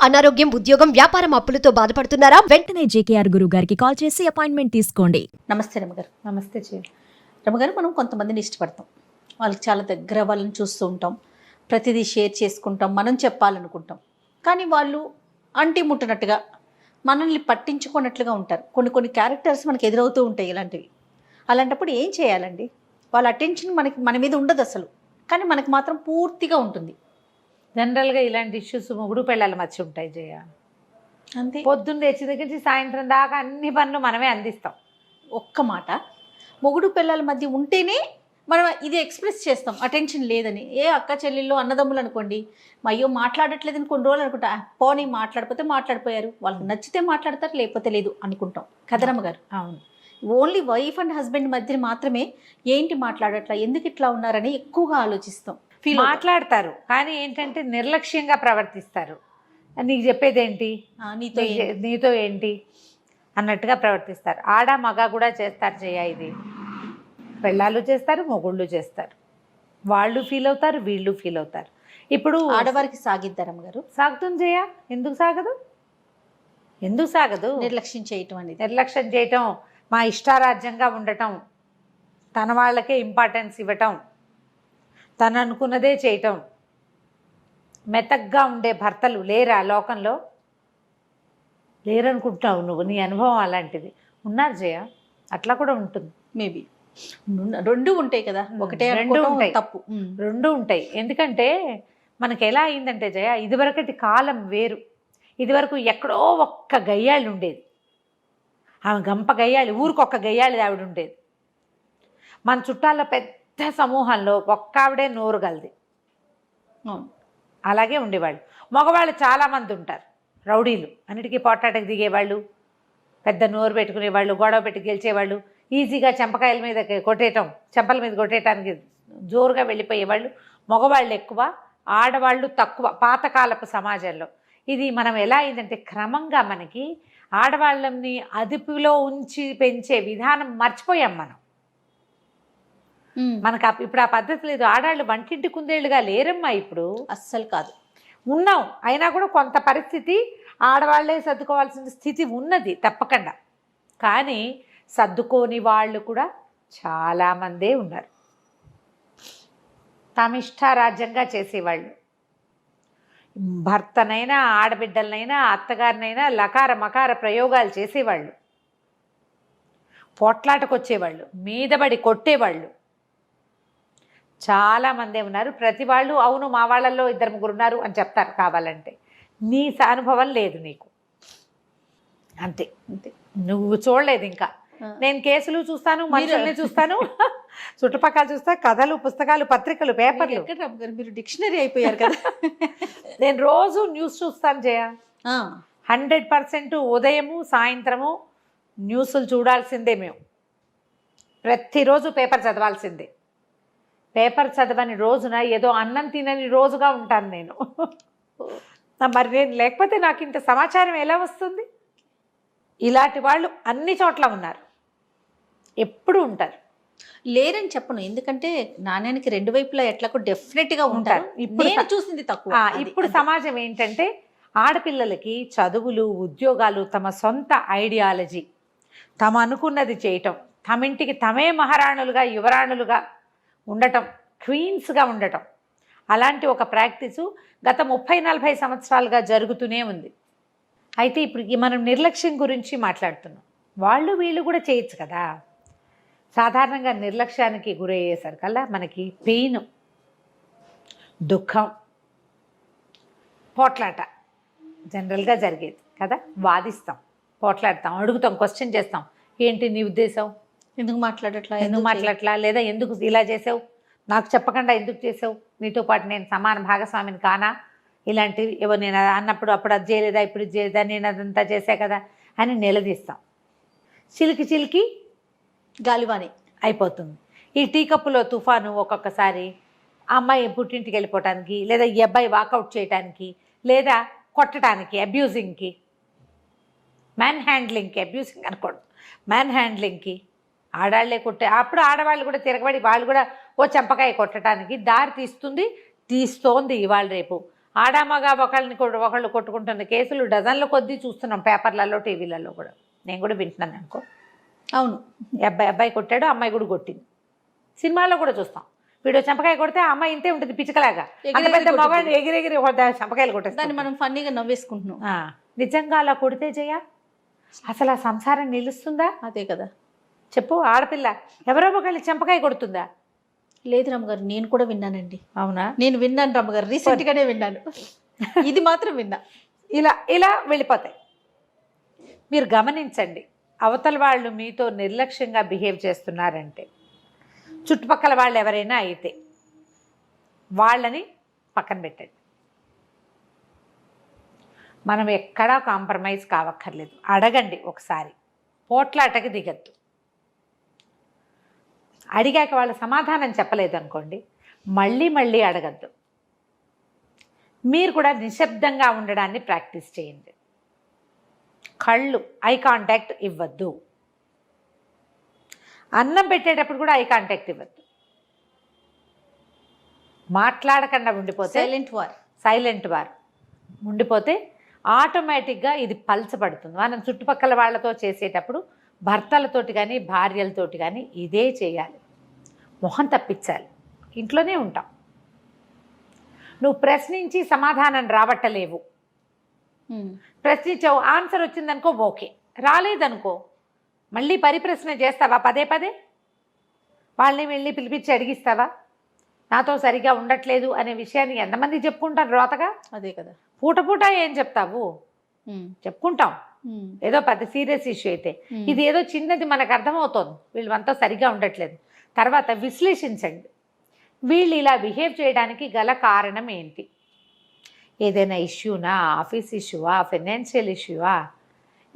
అనారోగ్యం, ఉద్యోగం, వ్యాపారం అప్పులతో బాధపడుతున్నారా? వెంటనే జేకేఆర్ గురువు గారికి కాల్ చేసి అపాయింట్మెంట్ తీసుకోండి. నమస్తే రమగారు. నమస్తే చే రమగారు, మనం కొంతమందిని ఇష్టపడతాం, వాళ్ళకి చాలా దగ్గర వాళ్ళని చూస్తూ ఉంటాం, ప్రతిదీ షేర్ చేసుకుంటాం, మనం చెప్పాలనుకుంటాం. కానీ వాళ్ళు అంటి ముట్టనట్టుగా మనల్ని పట్టించుకున్నట్లుగా ఉంటారు. కొన్ని కొన్ని క్యారెక్టర్స్ మనకి ఎదురవుతూ ఉంటాయి ఇలాంటివి. అలాంటప్పుడు ఏం చేయాలండి? వాళ్ళ అటెన్షన్ మన మీద ఉండదు అసలు, కానీ మనకు మాత్రం పూర్తిగా ఉంటుంది. జనరల్గా ఇలాంటి ఇష్యూస్ మొగుడు పెళ్ళాల మధ్య ఉంటాయి జయ. అంతే. పొద్దున్న తెచ్చి దగ్గర నుంచి సాయంత్రం దాకా అన్ని పనులు మనమే అందిస్తాం. ఒక్క మాట, మొగుడు పిల్లల మధ్య ఉంటేనే మనం ఇది ఎక్స్ప్రెస్ చేస్తాం, అటెన్షన్ లేదని. ఏ అక్క చెల్లెళ్ళు అన్నదమ్ములు అనుకోండి, అయ్యో మాట్లాడట్లేదని కొన్ని రోజులు అనుకుంటా, పోనీ మాట్లాడిపోతే మాట్లాడిపోయారు, వాళ్ళకి నచ్చితే మాట్లాడతారు, లేకపోతే లేదు అనుకుంటాం కదరమ్మ గారు. అవును. ఓన్లీ వైఫ్ అండ్ హస్బెండ్ మధ్య మాత్రమే ఏంటి మాట్లాడట్లా, ఎందుకు ఇట్లా ఉన్నారని ఎక్కువగా ఆలోచిస్తాం. మాట్లాడతారు కానీ ఏంటంటే నిర్లక్ష్యంగా ప్రవర్తిస్తారు. నీకు చెప్పేదేంటి, నీతో ఏంటి అన్నట్టుగా ప్రవర్తిస్తారు. ఆడ మగ కూడా చేస్తారు జయ. ఇది పెళ్ళాలు చేస్తారు, మొగుళ్ళు చేస్తారు. వాళ్ళు ఫీల్ అవుతారు, వీళ్ళు ఫీల్ అవుతారు. ఇప్పుడు ఆడవారికి సాగిద్దారమ్మ గారు. సాగుతుంది జయ. ఎందుకు సాగదు? ఎందుకు సాగదు? నిర్లక్ష్యం చేయటం అనేది. నిర్లక్ష్యం చేయటం, మా ఇష్టారాజ్యంగా ఉండటం, తన వాళ్ళకే ఇంపార్టెన్స్ ఇవ్వటం, తను అనుకున్నదే చేయటం. మెతగ్గా ఉండే భర్తలు లేరా లోకంలో? లేరనుకుంటున్నావు నువ్వు, నీ అనుభవం అలాంటిది. ఉన్నారు జయ, అట్లా కూడా ఉంటుంది. మేబీ రెండు ఉంటాయి కదా, ఒకటే రెండు ఉంటాయి, తప్పు. రెండు ఉంటాయి. ఎందుకంటే మనకి ఎలా అయిందంటే జయ, ఇదివరకటి కాలం వేరు. ఇదివరకు ఎక్కడో ఒక్క గయ్యాళ్ళు ఉండేది, ఆమె గంప గయ్యాళి, ఊరికొక్క గయ్యాళి ఆవిడ ఉండేది. మన చుట్టాల్లో పెద్ద సమూహంలో ఒక్క ఆవిడే నోరు గలది. అలాగే ఉండేవాళ్ళు. మగవాళ్ళు చాలామంది ఉంటారు, రౌడీలు, అన్నిటికీ పోట్లాటకు దిగేవాళ్ళు, పెద్ద నోరు పెట్టుకునేవాళ్ళు, గొడవ పెట్టి గెలిచేవాళ్ళు, ఈజీగా చెంపకాయల మీద కొట్టేయటం, చెంపల మీద కొట్టేయటానికి జోరుగా వెళ్ళిపోయేవాళ్ళు. మగవాళ్ళు ఎక్కువ, ఆడవాళ్ళు తక్కువ పాతకాలపు సమాజంలో. ఇది మనం ఎలా అయిందంటే క్రమంగా మనకి ఆడవాళ్ళని అదుపులో ఉంచి పెంచే విధానం మర్చిపోయాం మనం. మనకు ఇప్పుడు ఆ పద్ధతి లేదు. ఆడవాళ్ళు వంటింటి కుందేళ్ళుగా లేరమ్మా ఇప్పుడు. అస్సలు కాదు. ఉన్నాం, అయినా కూడా కొంత పరిస్థితి ఆడవాళ్లే సర్దుకోవాల్సిన స్థితి ఉన్నది తప్పకుండా. కానీ సర్దుకోని వాళ్ళు కూడా చాలామందే ఉన్నారు. తమిష్టారాజ్యంగా చేసేవాళ్ళు. భర్తనైనా, ఆడబిడ్డలనైనా, అత్తగారినైనా లకార మకార ప్రయోగాలు చేసేవాళ్ళు, పోట్లాటకు వచ్చేవాళ్ళు, మీదబడి కొట్టేవాళ్ళు చాలామందే ఉన్నారు. ప్రతి వాళ్ళు అవును మా వాళ్ళల్లో ఇద్దరు ముగ్గురు ఉన్నారు అని చెప్తారు కావాలంటే. నీ అనుభవం లేదు నీకు, అంతే. అంతే, నువ్వు చూడలేదు ఇంకా. నేను కేసులు చూస్తాను, మనుషుల్ని చూస్తాను, చుట్టుపక్కల చూస్తా, కథలు, పుస్తకాలు, పత్రికలు, పేపర్లు. మీరు డిక్షనరీ అయిపోయారు కదా. నేను రోజు న్యూస్ చూస్తాను జయ. 100% ఉదయము సాయంత్రము న్యూస్లు చూడాల్సిందే మేము. ప్రతిరోజు పేపర్ చదవాల్సిందే. పేపర్ చదవని రోజున ఏదో అన్నం తినని రోజుగా ఉంటాను నేను. మరి నేను లేకపోతే నాకు ఇంత సమాచారం ఎలా వస్తుంది? ఇలాంటి వాళ్ళు అన్ని చోట్ల ఉన్నారు, ఎప్పుడు ఉంటారు. లేరని చెప్పను, ఎందుకంటే నాణ్యానికి రెండు వైపులా ఎట్లా డెఫినెట్గా ఉంటారు. ఇప్పుడు చూసింది తక్కువ. ఇప్పుడు సమాజం ఏంటంటే ఆడపిల్లలకి చదువులు, ఉద్యోగాలు, తమ సొంత ఐడియాలజీ, తమ అనుకున్నది చేయటం, తమింటికి తమే మహారాణులుగా, యువరాణులుగా ఉండటం, క్వీన్స్గా ఉండటం, అలాంటి ఒక ప్రాక్టీసు గత 30-40 సంవత్సరాలుగా జరుగుతూనే ఉంది. అయితే ఇప్పుడు మనం నిర్లక్ష్యం గురించి మాట్లాడుతున్నాం. వాళ్ళు వీళ్ళు కూడా చేయొచ్చు కదా. సాధారణంగా నిర్లక్ష్యానికి గురయ్యేసరికల్లా మనకి పెయిన్, దుఃఖం, పోట్లాట జనరల్గా జరిగేది కదా. వాదిస్తాం, పోట్లాడతాం, అడుగుతాం, క్వశ్చన్ చేస్తాం. ఏంటి నీ ఉద్దేశం? ఎందుకు మాట్లాడట్లా, లేదా ఎందుకు ఇలా చేసావు, నాకు చెప్పకుండా ఎందుకు చేసావు, నీతో పాటు నేను సమాన భాగస్వామిని కానా, ఇలాంటివి ఏవో నేను అన్నప్పుడు అప్పుడు అది చేయలేదా, ఇప్పుడు ఇది చేయలేదా, నేను అదంతా చేసా కదా అని నిలదీస్తాం. చిలికి చిలికి గాలివాని అయిపోతుంది. ఈ టీ కప్పులో తుఫాను ఒక్కొక్కసారి అమ్మాయి పుట్టింటికి వెళ్ళిపోవటానికి, లేదా ఈ అబ్బాయి వాకౌట్ చేయటానికి, లేదా కొట్టడానికి, అబ్యూజింగ్కి, మ్యాన్ హ్యాండ్లింగ్కి, అబ్యూజింగ్ అనుకోండి, మ్యాన్ హ్యాండ్లింగ్కి ఆడాళ్లే కొట్టే. అప్పుడు ఆడవాళ్ళు కూడా తిరగబడి వాళ్ళు కూడా ఓ చెంపకాయ కొట్టడానికి దారి తీస్తోంది ఇవాళ రేపు. ఆడామగా ఒకళ్ళు కొట్టుకుంటున్న కేసులు డజన్ల కొద్దీ చూస్తున్నాం పేపర్లలో, టీవీలలో కూడా. నేను కూడా వింటున్నాను అనుకో. అవును, అబ్బాయి కొట్టాడు, అమ్మాయి కూడా కొట్టింది. సినిమాల్లో కూడా చూస్తాం. వీడు చెంపకాయ కొడితే ఆ అమ్మాయి ఇంతే ఉంటుంది పిచ్చకలాగా, అంత పెద్ద మగాడు ఎగిరెగిరి చెంపకాయలు కొట్టేస్తాను. దాన్ని మనం ఫన్నీగా నవ్వేసుకుంటున్నాం. నిజంగా అలా కొడితే జయ అసలు ఆ సంసారం నిలుస్తుందా? అదే కదా. చెప్పు, ఆడపిల్ల ఎవరో ఒకళ్ళు చెంపకాయ కొడుతుందా? లేదు రమ్మగారు, నేను కూడా విన్నానండి. అవునా? నేను విన్నాను రమ్మగారు, రీసెంట్గానే విన్నాను. ఇది మాత్రం విన్నా. ఇలా వెళ్ళిపోతాయి. మీరు గమనించండి, అవతల వాళ్ళు మీతో నిర్లక్ష్యంగా బిహేవ్ చేస్తున్నారంటే, చుట్టుపక్కల వాళ్ళు ఎవరైనా అయితే వాళ్ళని పక్కన పెట్టండి. మనం ఎక్కడా కాంప్రమైజ్ కావక్కర్లేదు. అడగండి ఒకసారి, పోట్లాటకి దిగద్దు. అడిగాక వాళ్ళ సమాధానం చెప్పలేదు అనుకోండి, మళ్ళీ అడగద్దు. మీరు కూడా నిశ్శబ్దంగా ఉండడాన్ని ప్రాక్టీస్ చేయండి. కళ్ళు ఐ కాంటాక్ట్ ఇవ్వద్దు. అన్నం పెట్టేటప్పుడు కూడా ఐ కాంటాక్ట్ ఇవ్వద్దు. మాట్లాడకుండా ఉండిపోతే సైలెంట్ వార్ ఉండిపోతే ఆటోమేటిక్గా ఇది పల్చబడుతుంది. మనం చుట్టుపక్కల వాళ్ళతో చేసేటప్పుడు భర్తలతోటి కానీ భార్యలతోటి కానీ ఇదే చేయాలి. మొహం తప్పించాలి. ఇంట్లోనే ఉంటాం, నువ్వు ప్రశ్నించి సమాధానం రాబట్టలేవు. ప్రశ్నించావు, ఆన్సర్ వచ్చిందనుకో ఓకే, రాలేదనుకో మళ్ళీ పరిప్రశ్న చేస్తావా? పదే వాళ్ళని వెళ్ళి పిలిపించి అడిగిస్తావా? నాతో సరిగా ఉండట్లేదు అనే విషయాన్ని ఎంతమంది చెప్పుకుంటారు రోతగా? అదే కదా. పూట ఏం చెప్తావు? చెప్పుకుంటాం. ఏదో పెద్ద సీరియస్ ఇష్యూ అయితే, ఇది ఏదో చిన్నది మనకు అర్థమవుతోంది, వీళ్ళు మనతో సరిగా ఉండట్లేదు. తర్వాత విశ్లేషించండి, వీళ్ళు ఇలా బిహేవ్ చేయడానికి గల కారణం ఏంటి? ఏదైనా ఇష్యూనా, ఆఫీస్ ఇష్యూవా, ఫైనాన్షియల్ ఇష్యూవా?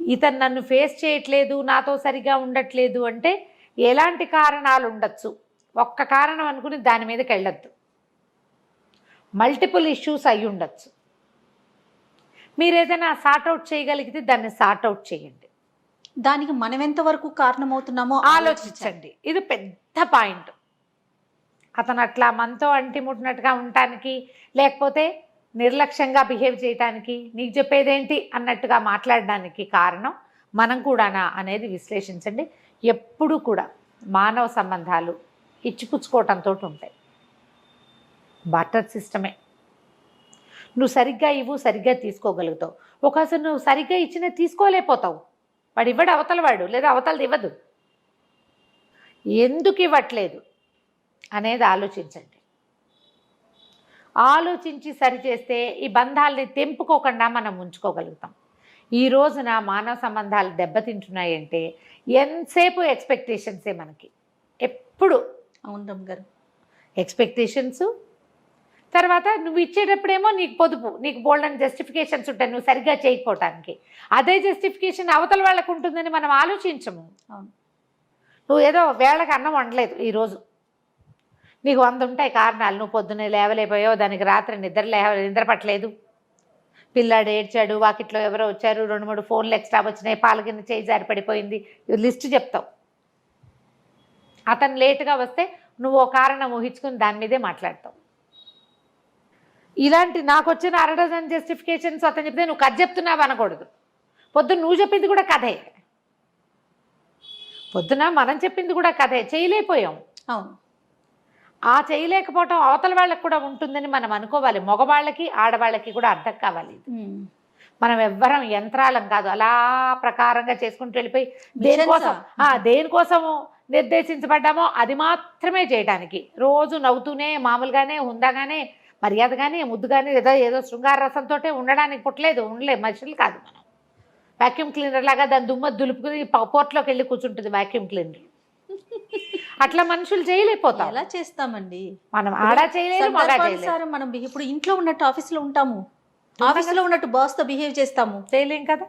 ఇతను నన్ను ఫేస్ చేయట్లేదు, నాతో సరిగా ఉండట్లేదు అంటే ఎలాంటి కారణాలు ఉండొచ్చు? ఒక్క కారణం అనుకుని దాని మీదకి వెళ్ళొద్దు. మల్టిపుల్ ఇష్యూస్ అయి ఉండొచ్చు. మీరు ఏదైనా సార్ట్అవుట్ చేయగలిగితే దాన్ని సార్ట్అవుట్ చేయండి. దానికి మనం ఎంతవరకు కారణమవుతున్నామో ఆలోచించండి. ఇది పెద్ద పాయింట్. అతను అట్లా మనతో అంటిముట్టినట్టుగా ఉండటానికి, లేకపోతే నిర్లక్ష్యంగా బిహేవ్ చేయటానికి, నీకు చెప్పేదేంటి అన్నట్టుగా మాట్లాడడానికి కారణం మనం కూడానా అనేది విశ్లేషించండి. ఎప్పుడు కూడా మానవ సంబంధాలు ఇచ్చిపుచ్చుకోవటంతో ఉంటాయి. బార్టర్ సిస్టమే. నువ్వు సరిగ్గా ఇవ్వు, సరిగ్గా తీసుకోగలుగుతావు. ఒకసారి నువ్వు సరిగ్గా ఇచ్చినా తీసుకోలేకపోతావు. వాడు ఇవ్వడు అవతలవాడు, లేదా అవతలది ఇవ్వదు. ఎందుకు ఇవ్వట్లేదు అనేది ఆలోచించండి. ఆలోచించి సరిచేస్తే ఈ బంధాలని తెంపుకోకుండా మనం ఉంచుకోగలుగుతాం. ఈ రోజున మానవ సంబంధాలు దెబ్బతింటున్నాయంటే ఎంతసేపు ఎక్స్పెక్టేషన్సే మనకి. ఎప్పుడు అవును గారు, ఎక్స్పెక్టేషన్స్. తర్వాత నువ్వు ఇచ్చేటప్పుడేమో నీకు పొదుపు, నీకు బోల్డని జస్టిఫికేషన్స్ ఉంటాయి నువ్వు సరిగ్గా చేయకపోవటానికి. అదే జస్టిఫికేషన్ అవతల వాళ్ళకు ఉంటుందని మనం ఆలోచించము. అవును, నువ్వు ఏదో వేళకి అన్నం వండలేదు ఈరోజు, నీకు 100 ఉంటాయి కారణాలు. నువ్వు పొద్దున్నే లేవలేకపోయావు, దానికి రాత్రి నిద్ర పట్టలేదు, పిల్లాడు ఏడ్చాడు, వాకిట్లో ఎవరో వచ్చారు, 2-3 ఫోన్లు ఎక్స్ట్రా వచ్చినాయి, పాలగిన్న చేయి జారి పడిపోయింది, లిస్ట్ చెప్తావు. అతను లేటుగా వస్తే నువ్వు ఓ కారణం ఊహించుకుని దాని మీదే మాట్లాడతావు. ఇలాంటి నాకు వచ్చిన 1 డజన్ జస్టిఫికేషన్స్ అతను చెప్తే నువ్వు కథ చెప్తున్నావు అనకూడదు. పొద్దున్న నువ్వు చెప్పింది కూడా కథే, పొద్దున మనం చెప్పింది కూడా కథే. చేయలేకపోయాం. అవును, ఆ చేయలేకపోవటం అవతల వాళ్ళకి కూడా ఉంటుందని మనం అనుకోవాలి. మగవాళ్ళకి ఆడవాళ్ళకి కూడా అర్థం కావాలి. మనం ఎవ్వరం యంత్రాలం కాదు. అలా ప్రకారంగా చేసుకుంటూ వెళ్ళిపోయి దేనికోసము నిర్దేశించబడ్డామో అది మాత్రమే చేయడానికి, రోజు నవ్వుతూనే మామూలుగానే హుందాగానే మర్యాదగానే ముద్దుగానే ఏదో శృంగార రసంతో ఉండడానికి ఉండలే మనుషులు కాదు మనం. వాక్యూమ్ క్లీనర్ లాగా దాని దుమ్మ దులుపుకుని పోర్ట్లోకి వెళ్ళి కూర్చుంటుంది వాక్యూమ్ క్లీనర్. అట్లా మనుషులు చేయలేకపోతాం. ఎలా చేస్తామండి మనం? ఆడా చేయలేదు, మగా చేయలేదు. మనం ఇప్పుడు ఇంట్లో ఉన్నట్టు ఆఫీస్లో ఉంటాము, ఆఫీస్లో ఉన్నట్టు బాస్తో బిహేవ్ చేస్తాము, చేయలేం కదా.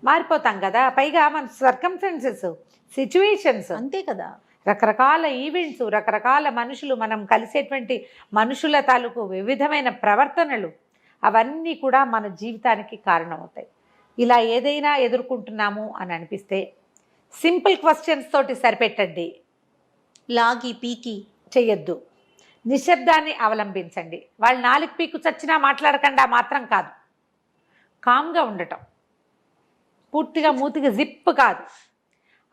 మారిపోతాం కదా. పైగా మన సర్కమ్స్టాన్సెస్, సిచ్యువేషన్స్ అంతే కదా. రకరకాల ఈవెంట్స్, రకరకాల మనుషులు, మనం కలిసేటువంటి మనుషుల తాలూకు వివిధమైన ప్రవర్తనలు, అవన్నీ కూడా మన జీవితానికి కారణమవుతాయి. ఇలా ఏదైనా ఎదుర్కొంటున్నాము అని అనిపిస్తే సింపుల్ క్వశ్చన్స్ తోటి సరిపెట్టండి. లాగి పీకి చెయ్యొద్దు. నిశ్శబ్దాన్ని అవలంబించండి. వాళ్ళు నాలుగు పీకు చచ్చినా మాట్లాడకుండా మాత్రం కాదు, కామ్గా ఉండటం, పూర్తిగా మూతికి జిప్ కాదు,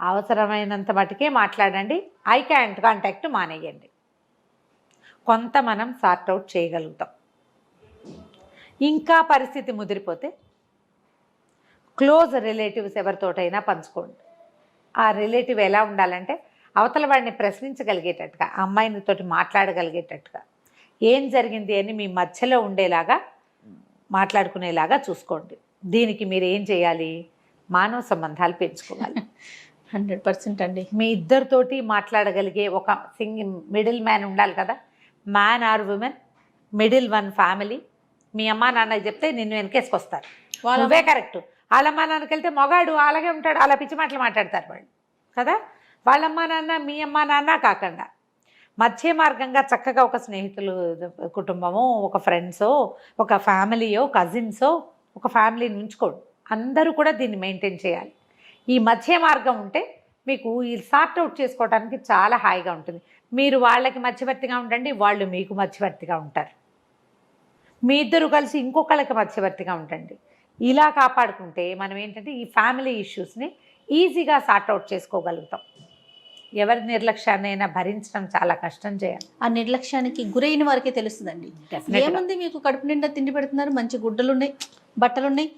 అవసరమైనంత మటుకే మాట్లాడండి. ఐ కాంటాక్ట్ మానేయండి. కొంత మనం సార్ట్అవుట్ చేయగలుగుతాం. ఇంకా పరిస్థితి ముదిరిపోతే క్లోజ్ రిలేటివ్స్ ఎవరితోటైనా పంచుకోండి. ఆ రిలేటివ్ ఎలా ఉండాలంటే అవతల వాడిని ప్రశ్నించగలిగేటట్టుగా, అమ్మాయినితోటి మాట్లాడగలిగేటట్టుగా, ఏం జరిగింది అని మీ మధ్యలో ఉండేలాగా మాట్లాడుకునేలాగా చూసుకోండి. దీనికి మీరు ఏం చేయాలి? మానవ సంబంధాలు పెంచుకోవాలి. 100% అండి. మీ ఇద్దరితోటి మాట్లాడగలిగే ఒక మిడిల్ మ్యాన్ ఉండాలి కదా. Man or woman, middle one family. మీ అమ్మా నాన్నకి చెప్తే నిన్ను వెనకేసుకొస్తారు, నువ్వే కరెక్ట్. వాళ్ళ అమ్మా నాన్నకి వెళ్తే మొగాడు అలాగే ఉంటాడు, అలా పిచ్చి మాటలు మాట్లాడతారు వాళ్ళు కదా. వాళ్ళమ్మా నాన్న మీ అమ్మా నాన్న కాకుండా మధ్య మార్గంగా చక్కగా ఒక స్నేహితులు కుటుంబమో, ఒక ఫ్రెండ్సో, ఒక ఫ్యామిలీయో, కజిన్సో, ఒక ఫ్యామిలీని ఉంచుకోండి. అందరూ కూడా దీన్ని మెయింటైన్ చేయాలి. ఈ మధ్య మార్గం ఉంటే మీకు ఈ సార్ట్అవుట్ చేసుకోవడానికి చాలా హాయిగా ఉంటుంది. మీరు వాళ్ళకి మధ్యవర్తిగా ఉండండి, వాళ్ళు మీకు మధ్యవర్తిగా ఉంటారు. మీ ఇద్దరు కలిసి ఇంకొకళ్ళకి మధ్యవర్తిగా ఉండండి. ఇలా కాపాడుకుంటే మనం ఏంటంటే ఈ ఫ్యామిలీ ఇష్యూస్ని ఈజీగా సార్ట్అవుట్ చేసుకోగలుగుతాం. ఎవరి నిర్లక్ష్యాన్నైనా భరించడం చాలా కష్టం చేయాలి. ఆ నిర్లక్ష్యానికి గురైన వారికే తెలుస్తుందండి. ఏముంది, మీకు కడుపు నిండా తిండి పెడుతున్నారు, మంచి గుడ్డలు ఉన్నాయి, బట్టలు ఉన్నాయి,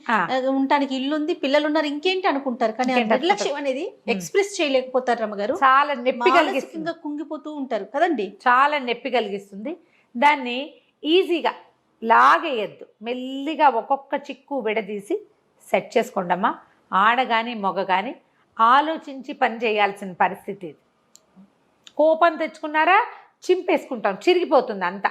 ఉండటానికి ఇల్లు ఉంది, పిల్లలు ఉన్నారు, ఇంకేంటి అనుకుంటారు. కానీ ఆ నిర్లక్ష్యం అనేది ఎక్స్ప్రెస్ చేయలేకపోతారు రమ్మగారు. చాలా నొప్పి కలిగిస్తుంది, కుంగిపోతూ ఉంటారు కదండి. చాలా నొప్పి కలిగిస్తుంది. దాన్ని ఈజీగా లాగేయద్దు, మెల్లిగా ఒక్కొక్క చిక్కు విడదీసి సెట్ చేసుకోండమ్మా. ఆడ కానీ మొగ కానీ ఆలోచించి పని చేయాల్సిన పరిస్థితి ఇది. కోపం తెచ్చుకున్నారా చింపేసుకుంటాం, చిరిగిపోతుంది అంతా.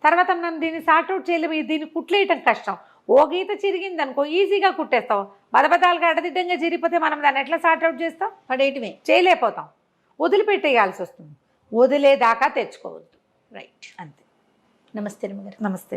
తర్వాత మనం దీన్ని సార్ట్అవుట్ చేయలేము. దీన్ని కుట్లేయటం కష్టం. ఓ గీత చిరిగింది అనుకో ఈజీగా కుట్టేస్తాం. బదబదాలుగా అడదిడ్డంగా చిరిగిపోతే మనం దాన్ని ఎట్లా సార్ట్అవుట్ చేస్తాం? పడేయటమే, చేయలేకపోతాం, వదిలిపెట్టేయాల్సి వస్తుంది. వదిలేదాకా తెచ్చుకోవద్దు. రైట్. అంతే. నమస్తే రమ్మగారు. నమస్తే.